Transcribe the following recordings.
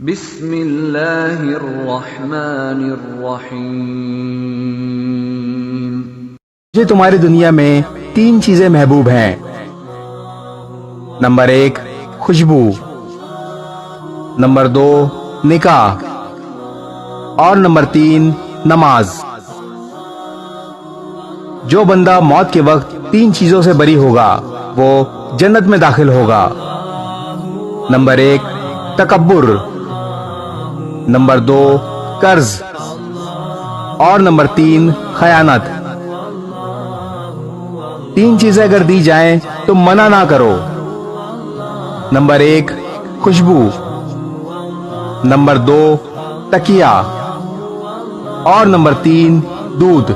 بسم اللہ الرحمن الرحیم۔ مجھے تمہاری دنیا میں 3 چیزیں محبوب ہیں۔ نمبر 1 خوشبو، نمبر 2 نکاح، اور نمبر 3 نماز۔ جو بندہ موت کے وقت 3 چیزوں سے بری ہوگا وہ جنت میں داخل ہوگا۔ نمبر 1 تکبر، نمبر 2 قرض، اور نمبر 3 خیانت۔ 3 چیزیں اگر دی جائیں تو منع نہ کرو۔ نمبر 1 خوشبو، نمبر 2 تکیہ، اور نمبر 3 دودھ۔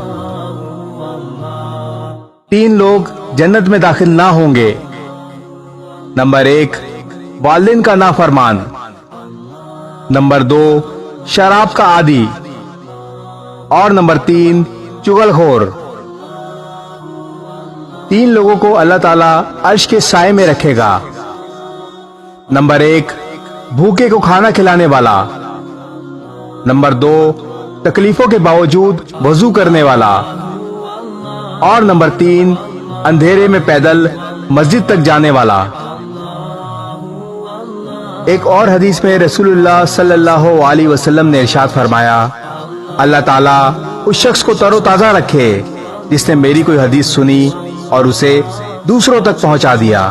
3 لوگ جنت میں داخل نہ ہوں گے۔ نمبر 1 والدین کا نافرمان، نمبر 2 شراب کا عادی، اور نمبر 3 چغل خور۔ 3 لوگوں کو اللہ تعالیٰ عرش کے سائے میں رکھے گا۔ نمبر 1 بھوکے کو کھانا کھلانے والا، نمبر 2 تکلیفوں کے باوجود وضو کرنے والا، اور نمبر 3 اندھیرے میں پیدل مسجد تک جانے والا۔ ایک اور حدیث میں رسول اللہ صلی اللہ علیہ وسلم نے ارشاد فرمایا، اللہ تعالیٰ اس شخص کو تر و تازہ رکھے جس نے میری کوئی حدیث سنی اور اسے دوسروں تک پہنچا دیا۔